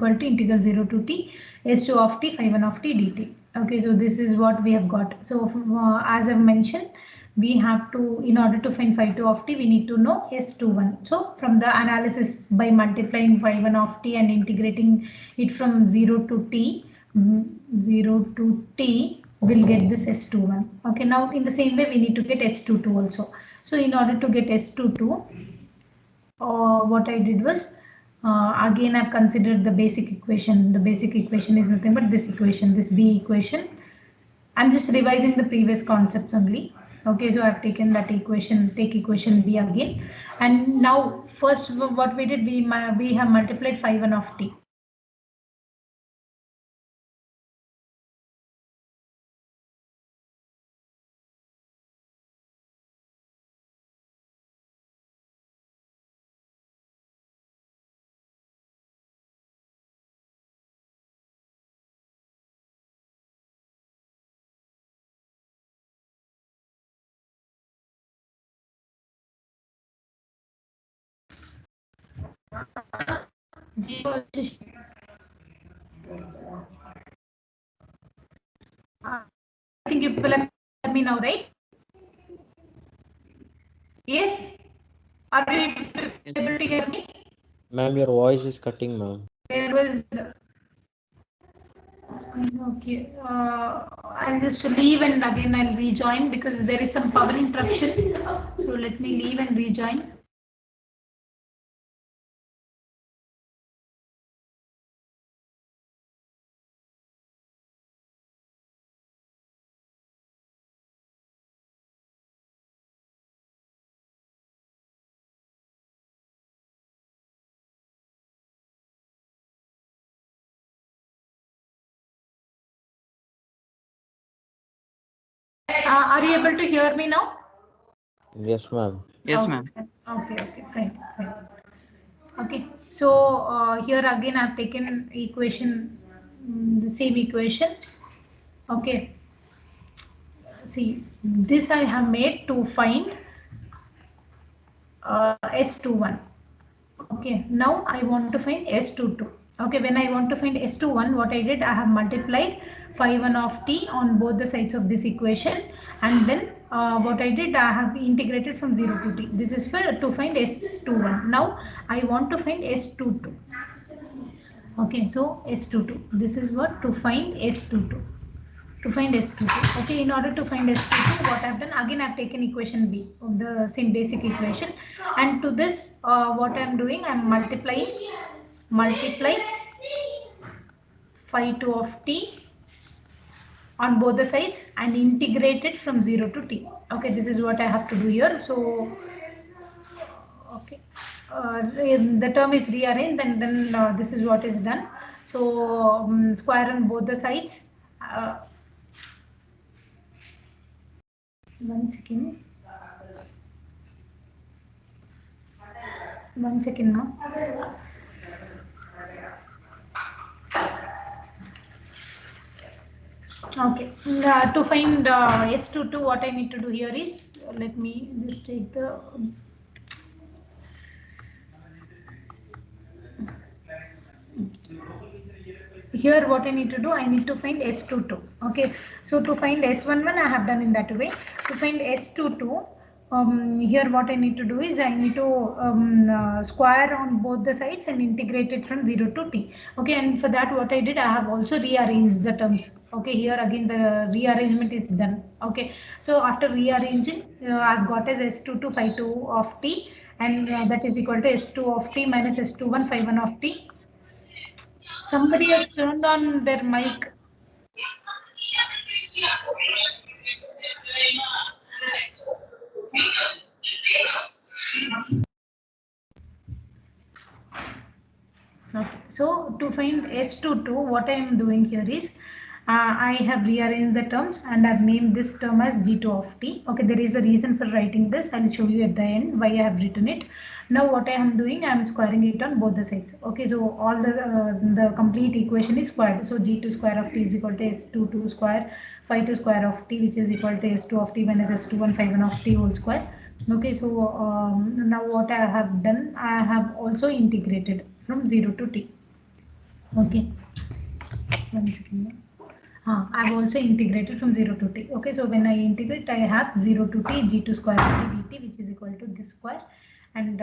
equal to integral 0 to t s2 of t phi 1 of t dt. Okay, so this is what we have got. So as I've mentioned, we have to, in order to find phi 2 of t, we need to know s21. So from the analysis by multiplying phi 1 of t and integrating it from 0 to t, 0 to t, will get this s21. Okay, now in the same way we need to get s22 also. So in order to get s22, what I did was, again I've considered the basic equation. The basic equation is nothing but this equation, this b equation. I'm just revising the previous concepts only. Okay, so I've taken that equation, take equation b again, and now first what we did, we have multiplied phi 1 of t. I think you will hear me now, right? Yes? Are you able to hear me? Ma'am, your voice is cutting, ma'am. There was... Okay, I'll just leave and again I'll rejoin because there is some power interruption. So let me leave and rejoin. Are you able to hear me now? Yes, ma'am. Yes, ma'am. Okay, fine. Okay, so here again I've taken equation, the same equation. Okay, see, this I have made to find S21. Okay, now I want to find S22. Okay, when I want to find S21, what I did, I have multiplied phi 1 of t on both the sides of this equation, and then what I did, I have integrated from 0 to t. This is for to find S21. Now I want to find S22. Okay, so S22. This is what to find S22. To find S22. Okay, in order to find S22, what I've done, again I've taken equation B of the same basic equation, and to this what I'm doing, I'm multiply phi 2 of t on both the sides and integrate it from 0 to t. Okay, this is what I have to do here. So okay, the term is rearranged, and then this is what is done. So square on both the sides. One second. One second now. Okay, to find S22, what I need to do here is, let me just take the... Here what I need to do, I need to find S22. Okay, so to find S11, I have done in that way. To find S22, here what I need to do is I need to square on both the sides and integrate it from 0 to t. Okay, and for that what I did, I have also rearranged the terms. Okay, here again the rearrangement is done. Okay, so after rearranging, I've got as S22 phi 2 of t, and that is equal to S2 of t minus S21 phi 1 of t. Somebody has turned on their mic. Okay, so to find S22, what I am doing here is, I have rearranged the terms and I've named this term as G2 of t. Okay, there is a reason for writing this. I'll show you at the end why I have written it. Now what I am doing, I am squaring it on both the sides. Okay, so all the complete equation is squared. So G2 square of t is equal to S22 square, phi 2 square of t, which is equal to S2 of t minus S21 phi 1 of t whole square. Okay, so now what I have done, I have also integrated from 0 to t. Okay, 1 second. I've also integrated from 0 to t. Okay, so when I integrate, I have 0 to t g2 square of t dt, which is equal to this square. And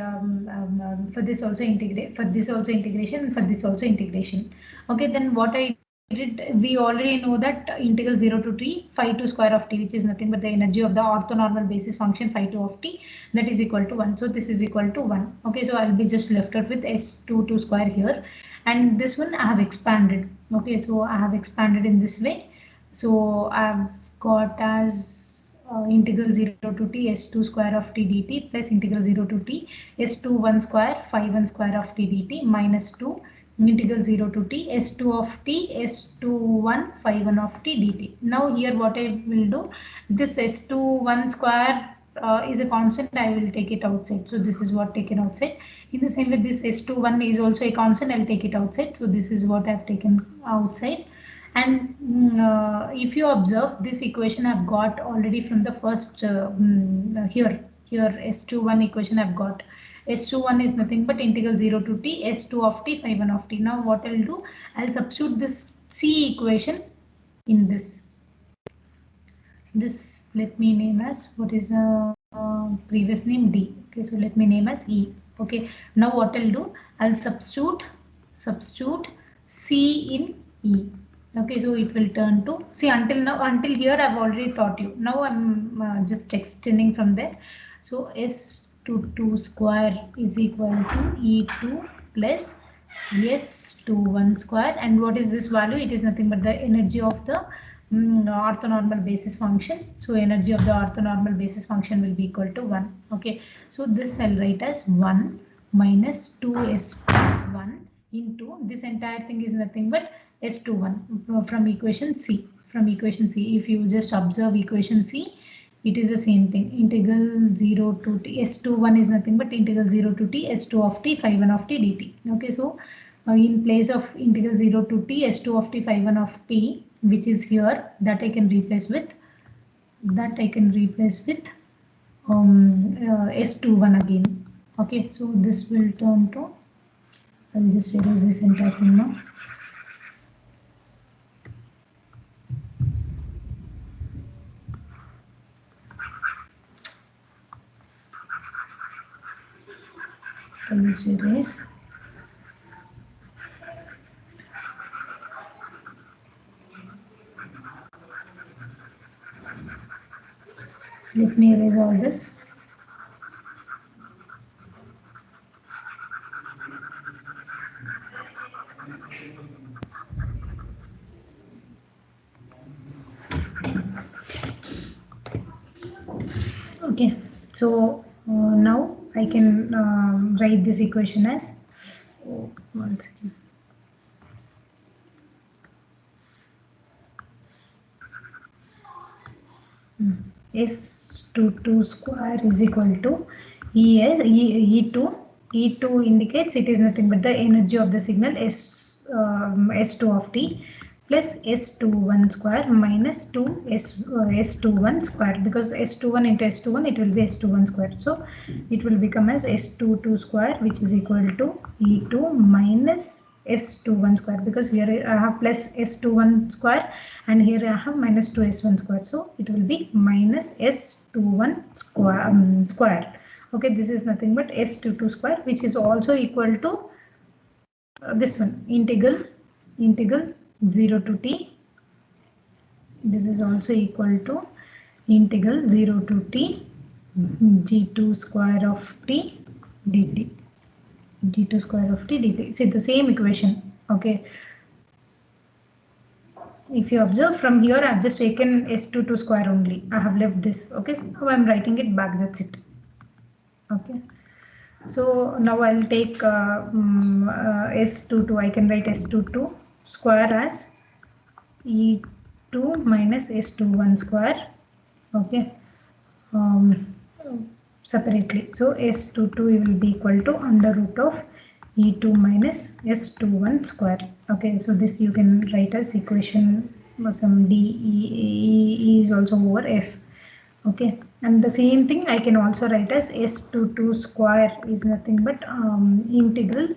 for this also integrate, for this also integration, for this also integration. Okay, then what I did, we already know that integral 0 to t phi 2 square of t, which is nothing but the energy of the orthonormal basis function phi 2 of t, that is equal to 1. So this is equal to 1. Okay, so I'll be just left out with s2 square here, and this one I have expanded. Okay, so I have expanded in this way. So I've got as integral 0 to t s2 square of t dt plus integral 0 to t s2 1 square phi 1 square of t dt minus 2 integral 0 to t s2 of t s2 1 phi 1 of t dt. Now here what I will do, this s2 1 square is a constant, I will take it outside. So this is what taken outside. In the same way, this s21 is also a constant, I'll take it outside. So this is what I've taken outside. And if you observe this equation, I've got already from the first here s21 equation I've got. S21 is nothing but integral 0 to t s2 of t phi 1 of t. Now what I'll do, I'll substitute this c equation in this. This let me name as, what is the previous name, d. Okay, so let me name as e. Okay, now what I'll do, I'll substitute c in e. Okay, so it will turn to, see, until now, until here I've already taught you. Now I'm just extending from there. So s22 square is equal to e2 plus s21 square. And what is this value? It is nothing but the energy of the orthonormal basis function. So energy of the orthonormal basis function will be equal to 1. Okay, so this I'll write as 1 minus 2s1 into, this entire thing is nothing but s21 from equation c. From equation c, if you just observe equation c, it is the same thing. Integral 0 to t s21 is nothing but integral 0 to t s2 of t phi 1 of t dt. Okay, so in place of integral 0 to t s2 of t phi 1 of t, which is here, that I can replace with s21 again. Okay, so this will turn to, I will just erase this entire thing now. I will just erase. Let me erase all this. Okay, so now I can write this equation as, one second. S22 square is equal to E2. E2 indicates it is nothing but the energy of the signal S2 of t plus S21 square minus 2 S21 square, because S21 into S21 it will be S21 square. So it will become as S22 square, which is equal to E2 minus S21 square, because here I have plus S21 square and here I have minus 2S1 square. So it will be minus S21 square. Okay, this is nothing but S22 square, which is also equal to this one, integral 0 to t. This is also equal to integral 0 to t g2 square of t dt. G2 square of t dt. See the same equation. Okay. If you observe from here, I have just taken s22 square only. I have left this. Okay. So now I am writing it back. That's it. Okay. So now I'll take s22. I can write s22 square as e2 minus s21 square. Okay. Separately. So s22 will be equal to under root of e2 minus s21 square. Okay, so this you can write as equation some d e is also over f. Okay, and the same thing I can also write as s22 square is nothing but integral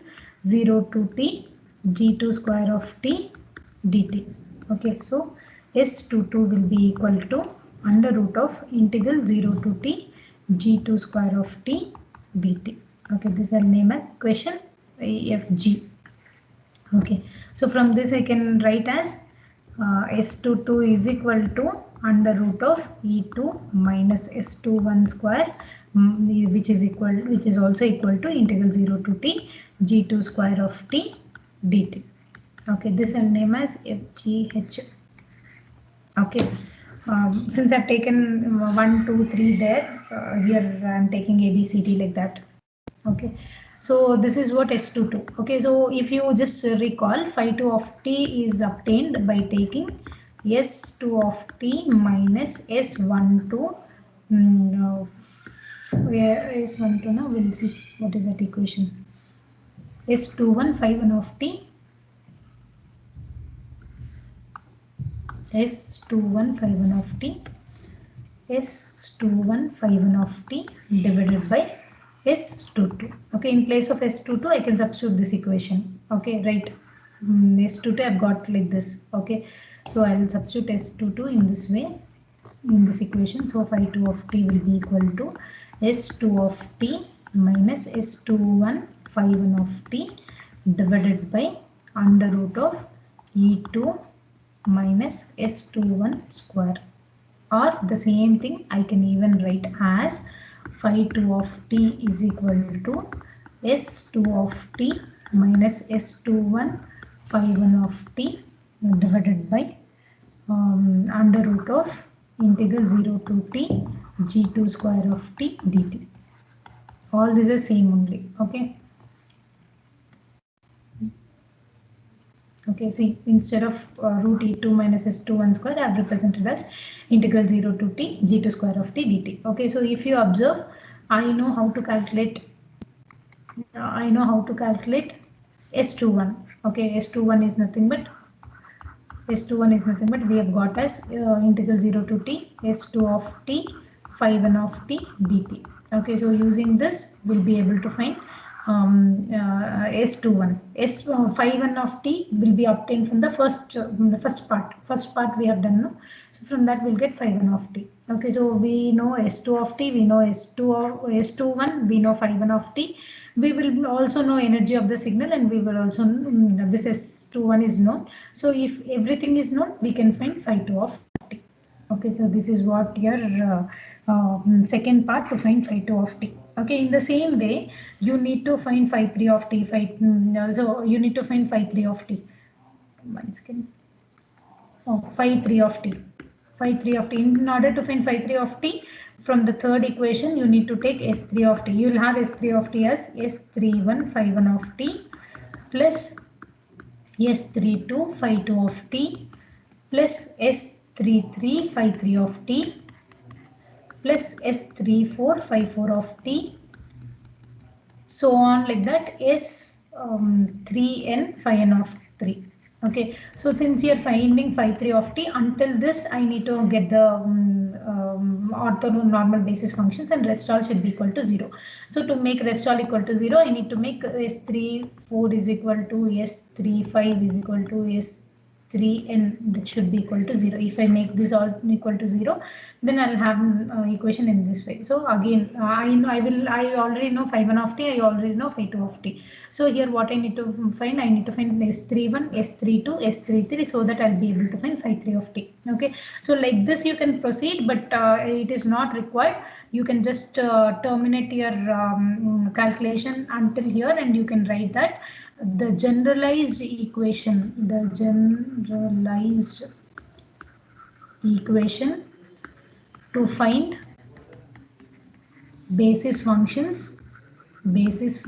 0 to t g2 square of t dt. Okay, so s22 will be equal to under root of integral 0 to t g2 square of t dt. Okay, this I'll name as equation AFG. Okay, so from this I can write as S22 is equal to under root of E2 minus S21 square, which is also equal to integral 0 to t G2 square of t dt. Okay, this I'll name as FGH. Okay, since I've taken 1, 2, 3 there, here I'm taking ABCD like that. Okay, so this is what S22. Okay, so if you just recall, phi 2 of t is obtained by taking S2 of t minus S12. Where S12 now? We'll see what is that equation. S21 phi 1 of t, S21 phi 1 of t, S21 phi 1 of t divided by S22. Okay, in place of S22 I can substitute this equation. Okay, right. S22 I've got like this. Okay, so I will substitute S22 in this way, in this equation. So phi 2 of t will be equal to S2 of t minus S21 phi 1 of t divided by under root of E2 minus S21 square. Or the same thing I can even write as phi 2 of t is equal to S2 of t minus S21 phi 1 of t divided by under root of integral 0 to t g2 square of t dt. All this is same only. Okay. Okay, see, instead of root E2 minus S21 square, I have represented as integral 0 to t g2 square of t dt. Okay, so if you observe, I know how to calculate S21. Okay, S21 is nothing but we have got as integral 0 to t S2 of t phi 1 of t dt. Okay, so using this we'll be able to find S21. Phi 1 of t will be obtained from the first part. First part we have done, no? So from that we'll get phi 1 of t. Okay, so we know S2 of t, we know S21, we know phi 1 of t. We will also know energy of the signal, and we will also this S21 is known. So if everything is known, we can find phi 2 of t. Okay, so this is what your second part to find phi 2 of t. Okay, in the same way, you need to find phi 3 of t. So you need to find phi 3 of t. 1 second. Oh, phi 3 of t. Phi 3 of t. In order to find phi 3 of t, from the third equation, you need to take S3 of t. You will have S3 of t as S31 phi 1 of t plus S32 phi 2 of t plus S33 phi 3 of t plus S34 phi 4 of t, so on like that, S3n phi n of 3. Okay, so since you are finding phi 3 of t, until this I need to get the orthonormal basis functions, and rest all should be equal to 0. So to make rest all equal to 0, I need to make S34 is equal to S35 is equal to S3n, that should be equal to 0. If I make this all equal to 0, then I'll have equation in this way. So again, I already know phi 1 of t, I already know phi 2 of t. So here what I need to find, I need to find S31, S32, S33, so that I'll be able to find phi 3 of t. Okay, so like this you can proceed, but it is not required. You can just terminate your calculation until here, and you can write that the generalized equation to find basis functions is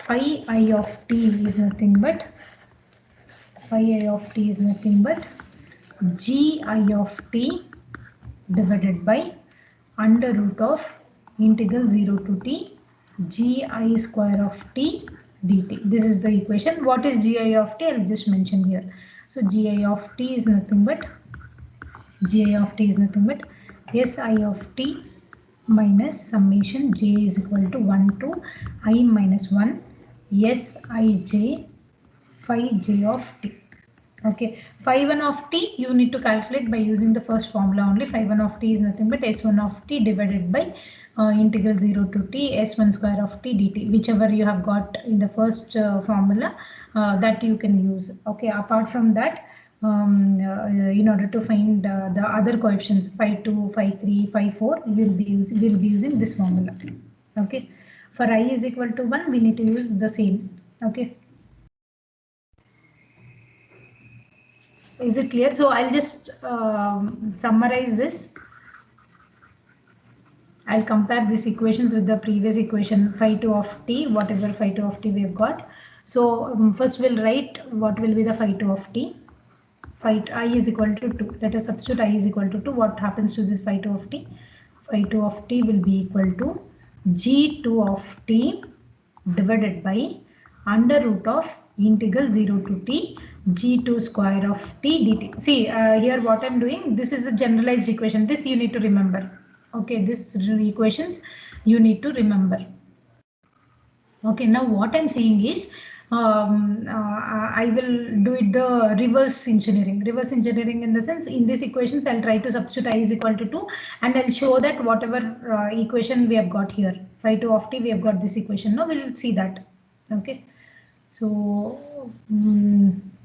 phi I of t is nothing but gi of t divided by under root of integral 0 to t gi square of t dt. This is the equation. What is gi of t? I'll just mention here. So gi of t is nothing but si of t minus summation j is equal to 1 to I minus 1 Sij phi j of t. Okay, phi 1 of t you need to calculate by using the first formula only. Phi 1 of t is nothing but s1 of t divided by integral 0 to t s1 square of t dt. Whichever you have got in the first formula, that you can use. Okay, apart from that, in order to find the other coefficients phi 2, phi 3, phi 4, we'll be using this formula. Okay, for I is equal to 1, we need to use the same. Okay. Is it clear? So I'll just summarize this. I'll compare these equations with the previous equation phi 2 of t, whatever phi 2 of t we've got. So first we'll write what will be the phi 2 of t. Phi I is equal to 2. Let us substitute I is equal to 2. What happens to this phi 2 of t? Phi 2 of t will be equal to g2 of t divided by under root of integral 0 to t g2 square of t dt. See here what I'm doing, this is a generalized equation. This you need to remember. Okay, this equations you need to remember. Okay, now what I'm saying is I will do it the reverse engineering. Reverse engineering in the sense, in these equations I'll try to substitute I is equal to 2 and I'll show that whatever equation we have got here, phi 2 of t, we have got this equation. Now we'll see that. Okay, so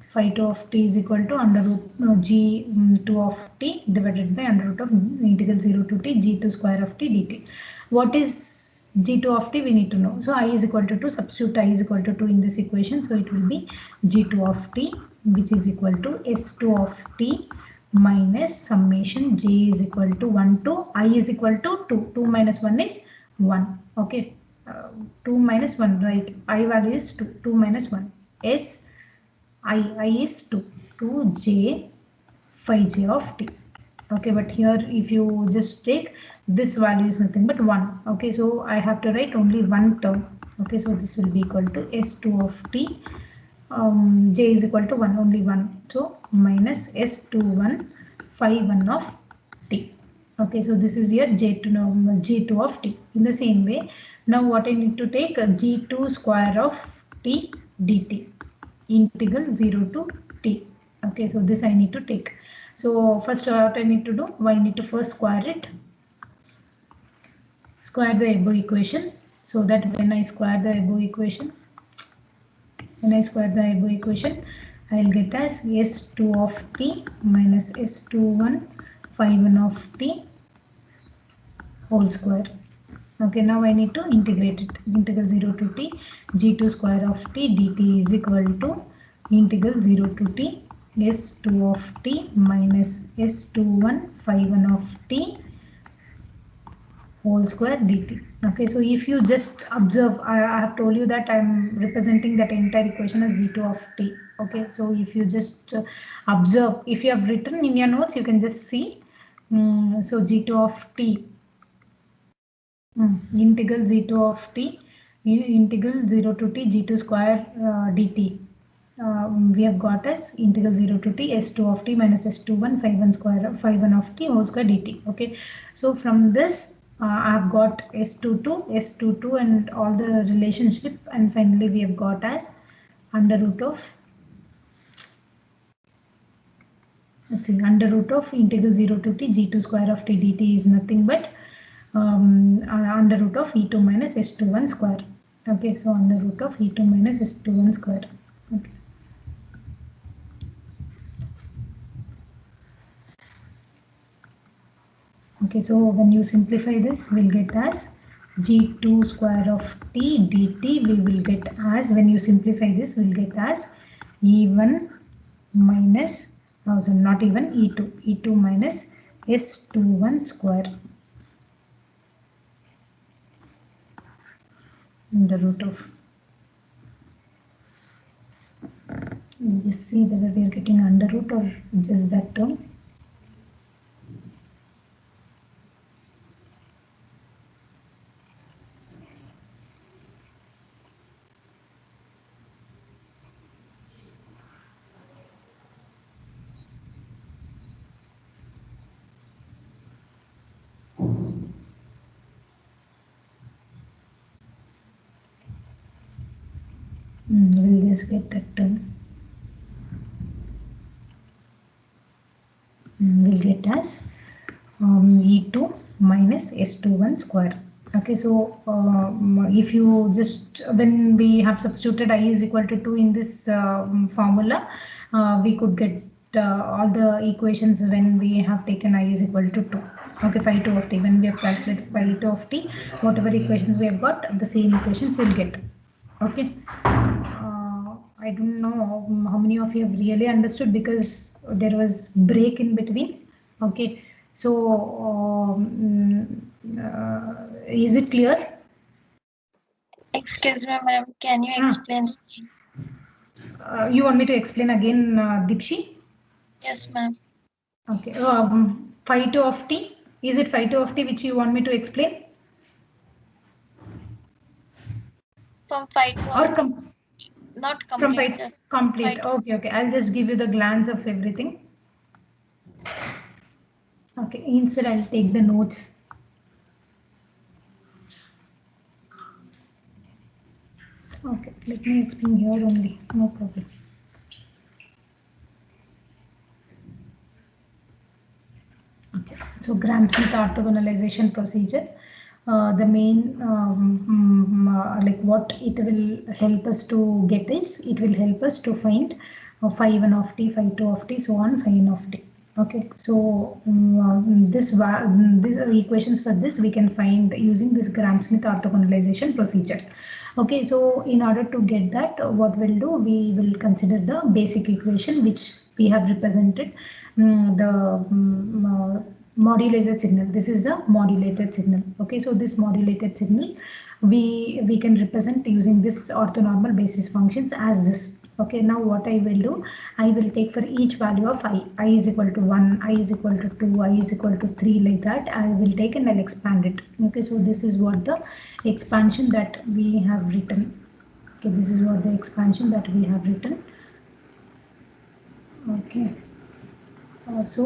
phi 2 of t is equal to under root g2 of t divided by under root of integral 0 to t g2 square of t dt. What is g2 of t? We need to know. So I is equal to 2. Substitute I is equal to 2 in this equation. So it will be g2 of t, which is equal to s2 of t minus summation j is equal to 1 to I is equal to 2. 2 minus 1 is 1. Okay. 2 minus 1, right? I value is 2. 2 minus 1. S I is 2. 2j phi j of t. Okay, but here if you just take this value is nothing but 1. Okay, so I have to write only one term. Okay, so this will be equal to s2 of t. J is equal to 1, only 1. So minus s21 phi 1 of t. Okay, so this is your g2 of t. In the same way, now what I need to take g2 square of t dt, integral 0 to t. Okay, so this I need to take. So first what I need to do, I need to first square it, square the above equation, so that when I square the above equation, I'll get as s2 of t minus s21 phi 1 of t whole square. Okay, now I need to integrate it. Integral 0 to t g2 square of t dt is equal to integral 0 to t s2 of t minus s21 phi 1 of t whole square dt. Okay, so if you just observe, I have told you that I am representing that entire equation as z2 of t. Okay, so if you just observe, if you have written in your notes, you can just see. So g2 of t, integral z2 of t, integral 0 to t g2 square dt. We have got as integral 0 to t s2 of t minus s21 phi 1 square phi 1 of t whole square dt. Okay, so from this I have got s22 and all the relationship, and finally we have got as under root of, let's see, under root of integral 0 to t g2 square of t dt is nothing but under root of e2 minus s21 square. Okay, so under root of e2 minus s21 square. Okay. Okay, so when you simplify this, we'll get as g2 square of t dt. We will get as, when you simplify this, we'll get as e1 minus, not even e2 minus s21 square in the root of. Just see whether we are getting under root or just that term. We'll just get that term. We'll get as E2 minus S21 square. Okay, so if you just, when we have substituted I is equal to 2 in this formula, we could get all the equations when we have taken I is equal to 2. Okay, phi 2 of t, when we have calculated phi 2 of t, whatever equations we have got, the same equations we'll get. Okay, I don't know how many of you have really understood, because there was break in between. Okay, so is it clear? Excuse me, ma'am. Can you explain? You want me to explain again, Dipshi? Yes, ma'am. Okay. Phi 2 of t. Is it phi 2 of t which you want me to explain? From phi 2 Or not complete. From phi just complete. phi Okay, okay. I'll just give you the glance of everything. Okay. Instead, I'll take the notes. Okay. Let me explain here only. No problem. Okay, so Gram-Smith orthogonalization procedure, the main like what it will help us to get is, it will help us to find phi 1 of t, phi 2 of t, so on, phi n of t. Okay, so these equations for this we can find using this Gram-Smith orthogonalization procedure. Okay, so in order to get that, what we'll do, we will consider the basic equation which we have represented. The modulated signal. This is the modulated signal. Okay, so this modulated signal we can represent using this orthonormal basis functions as this. Okay, now what I will do, I will take for each value of I is equal to 1, I is equal to 2, I is equal to 3, like that I will take and I'll expand it. Okay, so this is what the expansion that we have written. Okay, this is what the expansion that we have written. Okay. So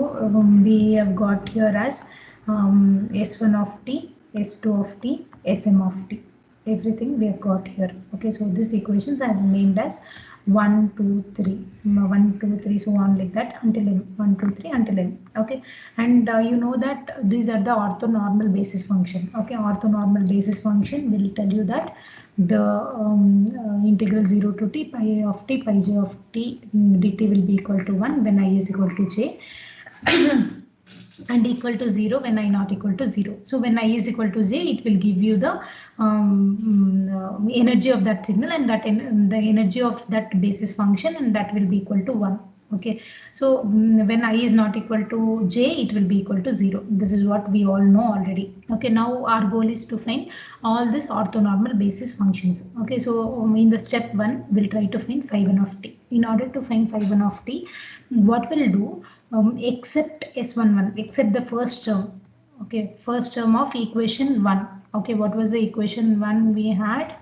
we have got here as S1 of t, S2 of t, Sm of t. Everything we have got here. Okay, so these equations are named as 1, 2, 3, 1, 2, 3, so on, like that until m, 1, 2, 3 until m. Okay, and you know that these are the orthonormal basis function. Okay, orthonormal basis function will tell you that the integral 0 to t pi of t pi j of t dt will be equal to 1 when I is equal to j and equal to 0 when I not equal to 0. So when I is equal to j, it will give you the energy of that signal, and that the energy of that basis function, and that will be equal to 1. Okay, so when I is not equal to j, it will be equal to 0. This is what we all know already. Okay, now our goal is to find all these orthonormal basis functions. Okay, so in the step 1, we'll try to find phi 1 of t. In order to find phi 1 of t, what we'll do, except S11, except the first term. Okay, first term of equation 1. Okay, what was the equation 1 we had?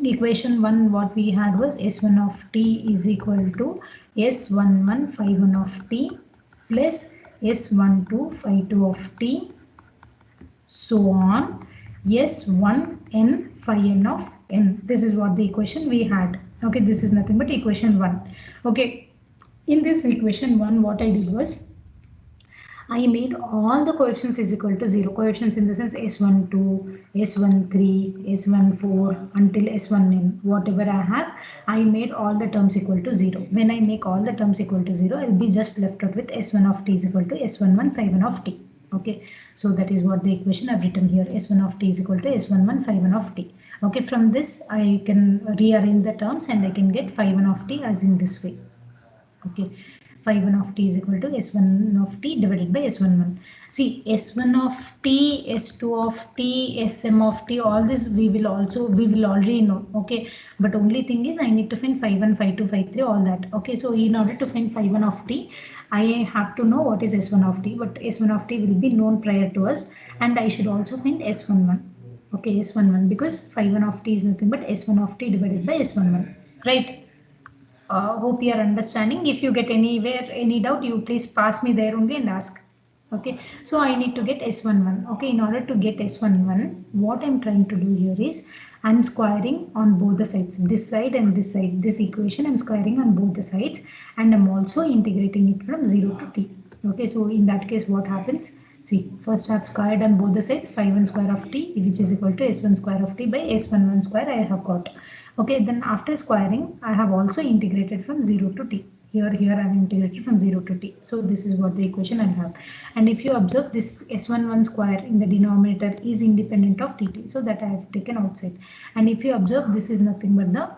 Equation 1 what we had was S1 of t is equal to S11 phi 1 of t plus S12 phi 2 of t, so on, S1 n phi n of n. This is what the equation we had. Okay, this is nothing but equation 1. Okay, in this equation 1, what I did was, I made all the coefficients is equal to 0. Coefficients in the sense S12, S13, S14 until S1n. Whatever I have, I made all the terms equal to 0. When I make all the terms equal to 0, I will be just left out with S1 of t is equal to S11 phi 1 of t. Okay, so that is what the equation I've written here. S1 of t is equal to S11 phi 1 of t. Okay, from this I can rearrange the terms and I can get phi 1 of t as in this way. Okay, phi 1 of t is equal to S1 of t divided by S11. See, S1 of t, S2 of t, Sm of t, all this we will already know. Okay, but only thing is I need to find phi 1, phi 2, phi 3, all that. Okay, so in order to find phi 1 of t, I have to know what is S1 of t, but S1 of t will be known prior to us, and I should also find S11. Okay, S11, because phi 1 of t is nothing but S1 of t divided by S11, right? Hope you are understanding. If you get anywhere any doubt, you please pass me there only and ask. Okay, so I need to get S11. Okay, in order to get S11, what I'm trying to do here is I'm squaring on both the sides, this side and this side. This equation I'm squaring on both the sides, and I'm also integrating it from 0 to t. Okay, so in that case what happens? See, first I've squared on both the sides, phi 1 square of t, which is equal to s1 square of t by s11 square I have got. Okay, then after squaring, I have also integrated from 0 to t. Here I have integrated from 0 to t. So this is what the equation I have. And if you observe, this s11 square in the denominator is independent of dt. So that I have taken outside. And if you observe, this is nothing but the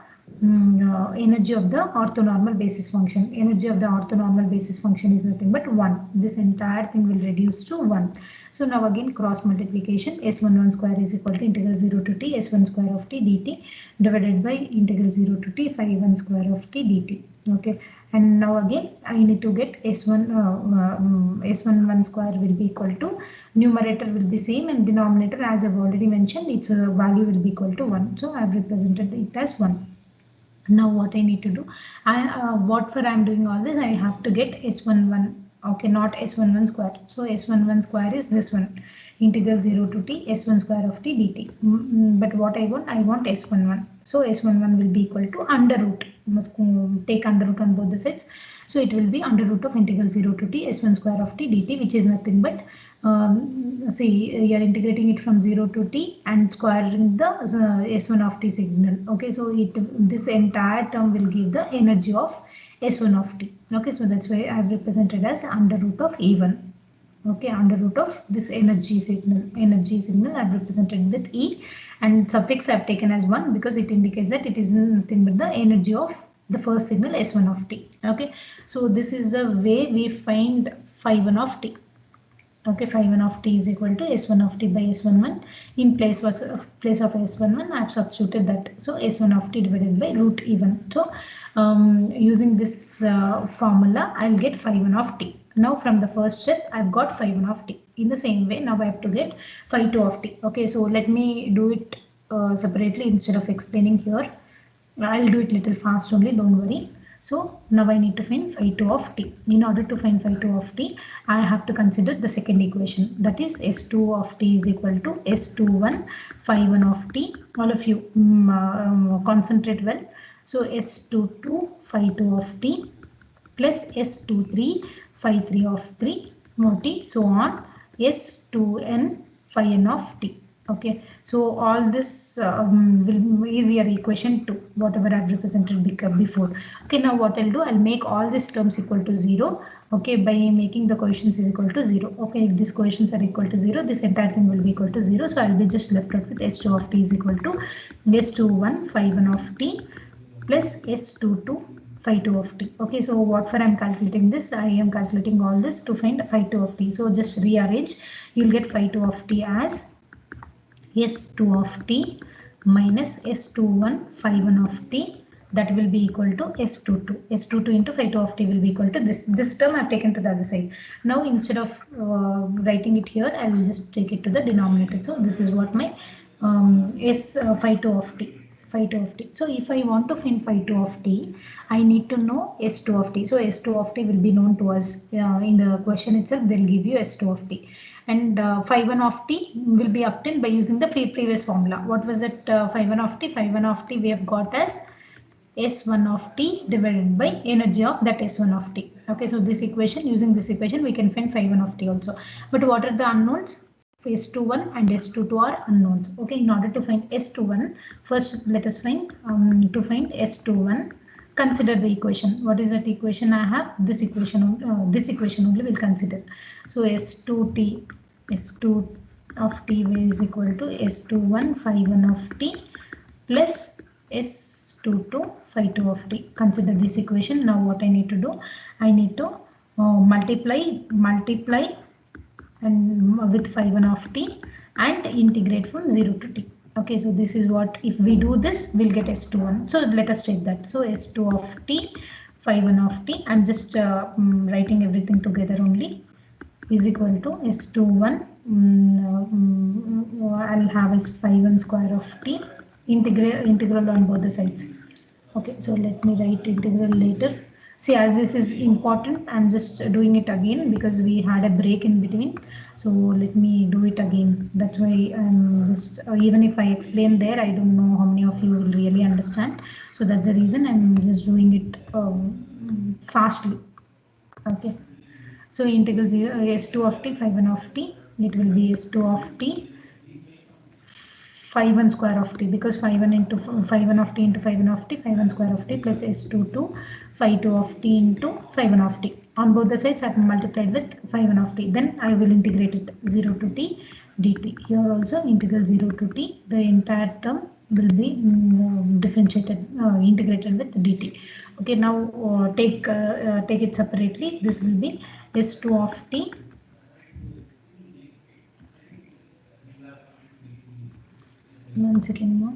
energy of the orthonormal basis function. Energy of the orthonormal basis function is nothing but 1. This entire thing will reduce to 1. So now again cross multiplication, s11 square is equal to integral 0 to t s1 square of t dt divided by integral 0 to t phi 1 square of t dt. Okay, and now again I need to get s11 square will be equal to, numerator will be same and denominator, as I've already mentioned, its value will be equal to 1. So I've represented it as 1. Now what I need to do, what for I'm doing all this, I have to get s11, okay, not s11 square. So s11 square is this one, integral 0 to t s1 square of t dt. But what I want s11. So s11 will be equal to under root, must take under root on both the sides. So it will be under root of integral 0 to t s1 square of t dt, which is nothing but see, you are integrating it from 0 to t and squaring the s1 of t signal. Okay, so this entire term will give the energy of s1 of t. Okay, so that's why I have represented as under root of e1. Okay, under root of this energy signal I have represented with e, and suffix I have taken as 1 because it indicates that it is nothing but the energy of the first signal s1 of t. Okay, so this is the way we find phi 1 of t. Okay, phi 1 of t is equal to s1 of t by s11. In place of s11 I have substituted that. So s1 of t divided by root e1. So using this formula I'll get phi 1 of t. Now from the first step I've got phi 1 of t. In the same way now I have to get phi 2 of t. Okay, so let me do it separately instead of explaining here. I'll do it little fast only, don't worry. So now I need to find phi 2 of t. In order to find phi 2 of t, I have to consider the second equation, that is s2 of t is equal to s21 phi 1 of t. All of you concentrate well. So s22 phi 2 of t plus s23 phi 3 of 3 more t, so on s2n phi n of t. Okay, so all this will is your equation 2, whatever I've represented before. Okay, now what I'll do, I'll make all these terms equal to 0. Okay, by making the coefficients is equal to 0. Okay, if these coefficients are equal to 0, this entire thing will be equal to 0. So I'll be just left out with s2 of t is equal to s21 phi 1 of t plus s22 phi 2 of t. Okay, so what for I'm calculating this, I am calculating all this to find phi 2 of t. So just rearrange, you'll get phi 2 of t as s2 of t minus s21 phi 1 of t, that will be equal to s22. s22 into phi 2 of t will be equal to this term I've taken to the other side. Now instead of writing it here, I will just take it to the denominator. So this is what my phi 2 of t. So if I want to find phi 2 of t, I need to know s2 of t. So s2 of t will be known to us in the question itself. They'll give you s2 of t. And phi 1 of t will be obtained by using the previous formula. What was it? Phi 1 of t? Phi 1 of t we have got as s1 of t divided by energy of that s1 of t. Okay, so this equation, using this equation we can find phi 1 of t also. But what are the unknowns? S21 and S22 are unknowns. Okay, in order to find S21, first let us find to find S21. Consider the equation. What is that equation I have? This equation only will consider. So S2 of t is equal to S21 phi 1 of t plus S22 phi 2 of t. Consider this equation. Now what I need to do? I need to multiply and with phi 1 of t and integrate from 0 to t. Okay, so this is what, if we do this, we'll get S21. So let us check that. So S2 of t, phi 1 of t, I'm just writing everything together only, is equal to S21, I'll have as phi 1 square of t, integral on both the sides. Okay, so let me write integral later. See, as this is important, I'm just doing it again because we had a break in between. So let me do it again. That's why I'm just even if I explain there, I don't know how many of you will really understand. So that's the reason I'm just doing it fastly. Okay. So integral 0 s2 of t, phi 1 of t, it will be s2 of t phi 1 square of t, because phi 1 into phi 1 of t into phi 1 of t, phi 1 square of t plus s2 to phi 2 of t into phi 1 of t. On both the sides I have multiplied with phi 1 of t. Then I will integrate it 0 to t dt. Here also integral 0 to t, the entire term will be differentiated, integrated with dt. Okay, now take it separately. This will be s2 of t one second more.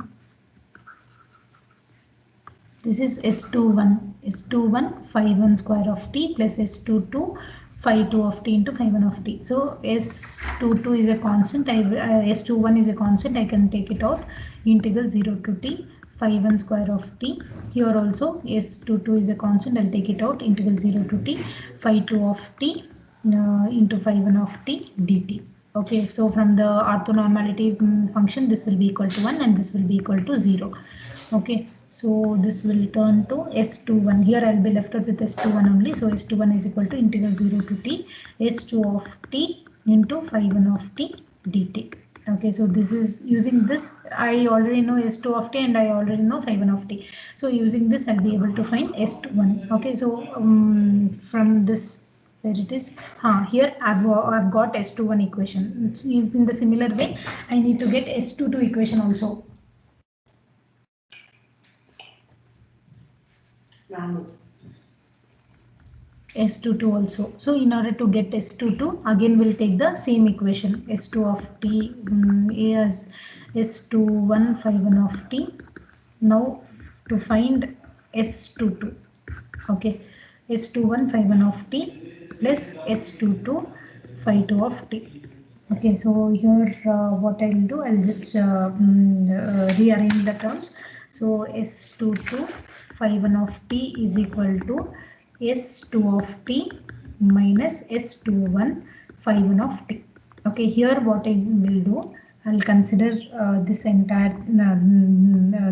This is S21 phi 1 square of t plus S22 phi 2 of t into phi 1 of t. So S22 is a constant, S21 is a constant, I can take it out. Integral 0 to t phi 1 square of t. Here also S22 is a constant, I'll take it out. Integral 0 to t phi 2 of t into phi 1 of t dt. Okay, so from the orthonormality function, this will be equal to 1 and this will be equal to 0. Okay, so this will turn to S21. Here I'll be left out with S21 only. So S21 is equal to integral 0 to t S2 of t into phi 1 of t dt. Okay, so this is using this. I already know S2 of t and I already know phi 1 of t. So using this I'll be able to find S21. Okay, so from this, where it is, here I've got S21 equation. It's in the similar way I need to get S22 equation also. S22 also. So in order to get S22, again we'll take the same equation. S2 of t as S21 phi 1 of t. Now to find S22. Okay, S21 phi 1 of t plus S22 phi 2 of t. Okay, so here what I'll do, I'll just rearrange the terms. So S22 phi 1 of t is equal to S2 of t minus S21 phi 1 of t. Okay, here what I will do, I'll consider this entire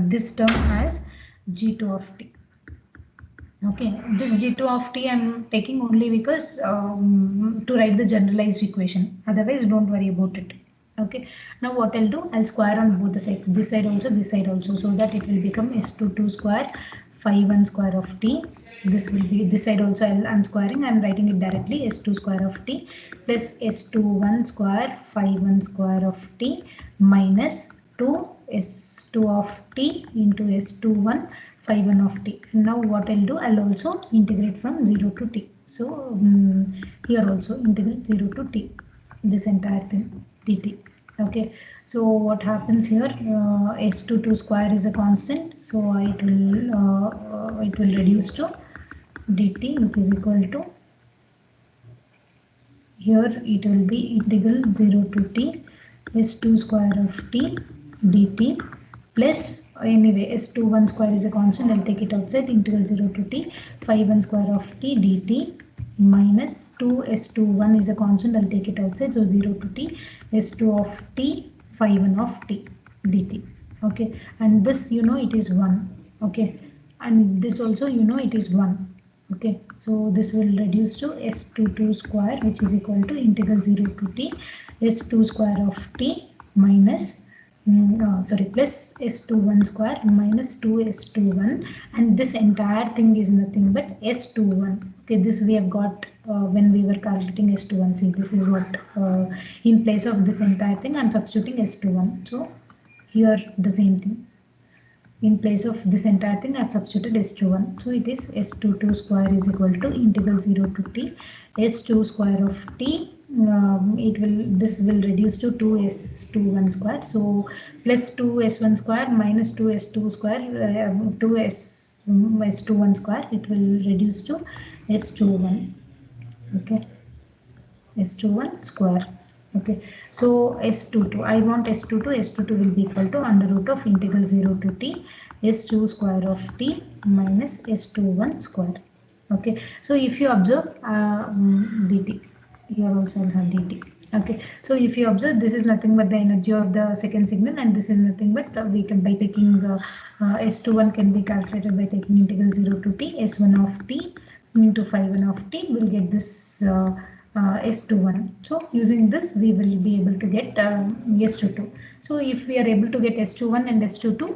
this term as G2 of t. Okay, this G2 of t I'm taking only because to write the generalized equation. Otherwise, don't worry about it. Okay, now what I'll do, I'll square on both the sides, this side also, so that it will become S22 square phi 1 square of t. This will be this side also. I'm squaring. I'm writing it directly. S2 square of t plus S21 square phi 1 square of t minus 2 S2 of t into S21 phi 1 of t. Now what I'll do, I'll also integrate from 0 to t. So here also integrate 0 to t, this entire thing dt. Okay, so what happens here, S22 square is a constant, so it will reduce to dt, which is equal to, here it will be integral 0 to t S2 square of t dt plus, anyway S21 square is a constant, I'll take it outside, integral 0 to t phi 1 square of t dt minus 2 S21 is a constant, I'll take it outside, so 0 to t S2 of t phi 1 of t dt. Okay, and this it is 1. Okay, and this also it is 1. Okay, so this will reduce to S22 square, which is equal to integral 0 to t S2 square of t minus plus S21 square minus 2S21, and this entire thing is nothing but S21. Okay, this we have got when we were calculating S21. See, this is what in place of this entire thing I'm substituting S21. So here the same thing. In place of this entire thing, I have substituted S21. So it is S22 square is equal to integral 0 to t S2 square of t. This will reduce to 2S21 square. So plus 2S1 square minus 2S2 square, 2S21 square. It will reduce to S21. Okay, S21 square. Okay, so S22, I want S22 will be equal to under root of integral 0 to t S2 square of t minus S21 square. Okay, so if you observe dt, here also I'll have dt. Okay, so if you observe, this is nothing but the energy of the second signal, and this is nothing but we can by taking S21 can be calculated by taking integral 0 to t S1 of t into phi 1 of t. We'll get this S21. So using this, we will be able to get S22. So if we are able to get S21 and S22,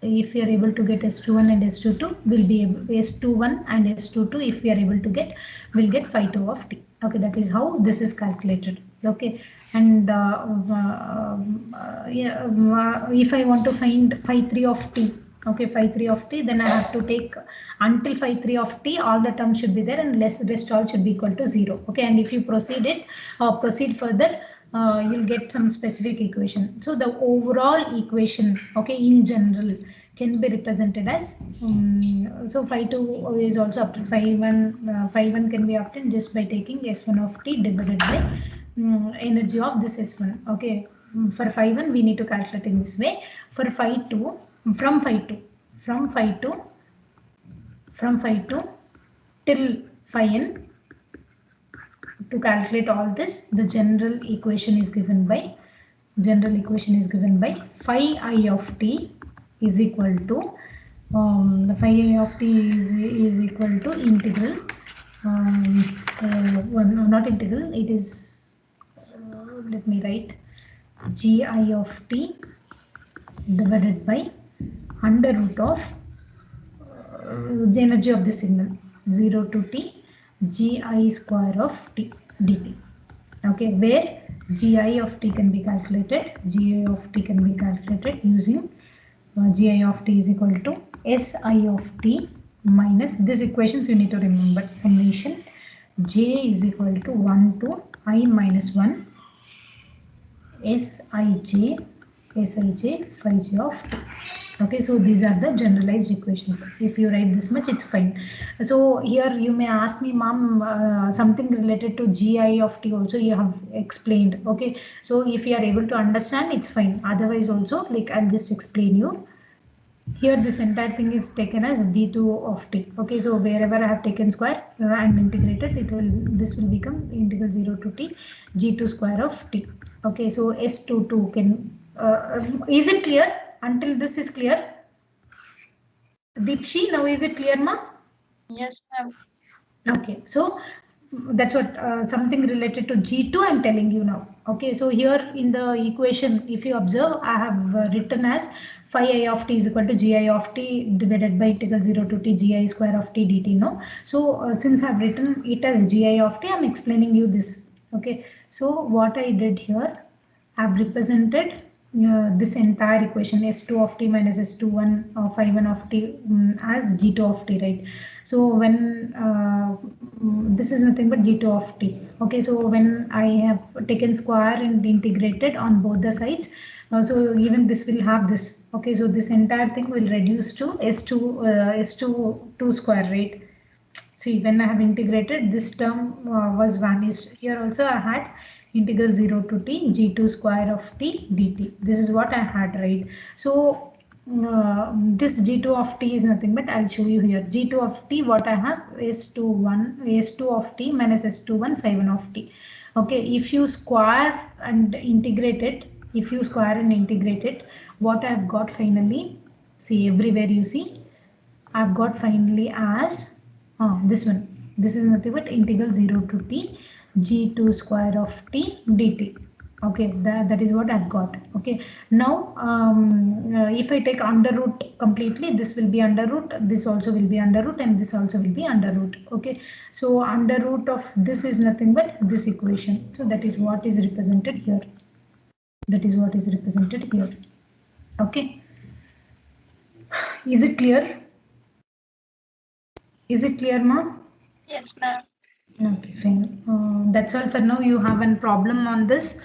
if we are able to get S21 and S22, we'll be able S21 and S22. If we are able to get, we'll get phi 2 of t. Okay, that is how this is calculated. Okay, and if I want to find phi 3 of t, okay, phi 3 of t, then I have to take until phi 3 of t, all the terms should be there, and rest all should be equal to 0. Okay, and if you proceed further, you'll get some specific equation. So the overall equation, okay, in general can be represented as so phi 2 is also up to phi 1. Phi 1 can be obtained just by taking S1 of t divided by energy of this S1. Okay, for phi 1 we need to calculate in this way. For phi 2, from phi 2 till phi n, to calculate all this, the general equation is given by phi I of t is equal to phi I of t is equal to integral not integral, it is let me write gi of t divided by under root of the energy of the signal 0 to t gi square of t dt. Okay, where gi of t can be calculated, using gi of t is equal to si of t minus this equations you need to remember, summation j is equal to 1 to I minus 1 Sij phi j of t. Okay, so these are the generalized equations. If you write this much, it's fine. So here you may ask me, ma'am, something related to gi of t also you have explained. Okay, so if you are able to understand, it's fine. Otherwise also, like I'll just explain you. Here this entire thing is taken as d2 of t. Okay, so wherever I have taken square and integrated, this will become integral 0 to t g2 square of t. Okay, so S22 can is it clear? Until this is clear? Deepshi, now is it clear, ma? Yes, ma'am. Okay, so that's what something related to G2 I'm telling you now. Okay, so here in the equation, if you observe, I have written as phi I of t is equal to gi of t divided by integral 0 to t gi square of t dt. No, so since I've written it as gi of t, I'm explaining you this. Okay, so what I did here, I've represented this entire equation S2 of t minus S21 of phi 1 of t as G2 of t, right? So when this is nothing but G2 of t. Okay, so when I have taken square and integrated on both the sides, so even this will have this. Okay, so this entire thing will reduce to S2 square, right? See, when I have integrated, this term was vanished. Here also I had integral 0 to t g2 square of t dt. This is what I had, right? So this g2 of t is nothing but, I'll show you here. G2 of t, what I have is S2 of t minus S21 phi 1 of t. Okay, if you square and integrate it, what I've got finally, see everywhere you see, I've got finally as this one. This is nothing but integral 0 to t g2 square of t dt. Okay, that is what I've got. Okay, now if I take under root completely, this will be under root, this also will be under root, and this also will be under root. Okay, so under root of this is nothing but this equation. So that is what is represented here. Okay, is it clear? Is it clear, ma'am? Yes, ma'am. Okay, fine. That's all for now. You have a problem on this.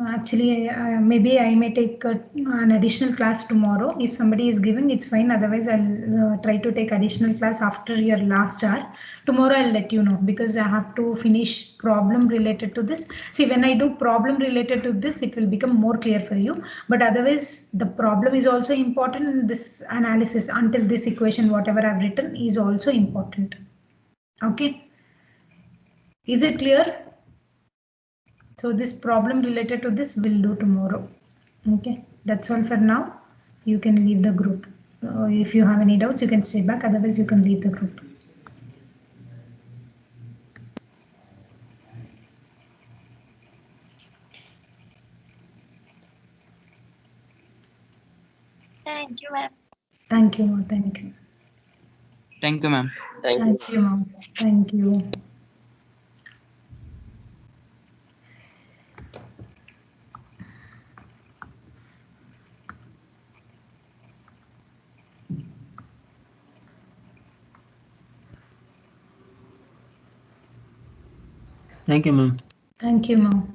Actually, maybe I may take an additional class tomorrow. If somebody is giving, it's fine. Otherwise, I'll try to take additional class after your last hour. Tomorrow, I'll let you know, because I have to finish problem related to this. See, when I do problem related to this, it will become more clear for you. But otherwise, the problem is also important. And this analysis until this equation, whatever I've written, is also important. Okay. Is it clear? So this problem related to this we'll do tomorrow. Okay, that's all for now. You can leave the group. If you have any doubts, you can stay back. Otherwise, you can leave the group. Thank you, ma'am. Thank you, ma'am. Thank you. Thank you, ma'am. Thank you, ma'am. Thank you. Thank you, ma'am. Thank you, ma'am.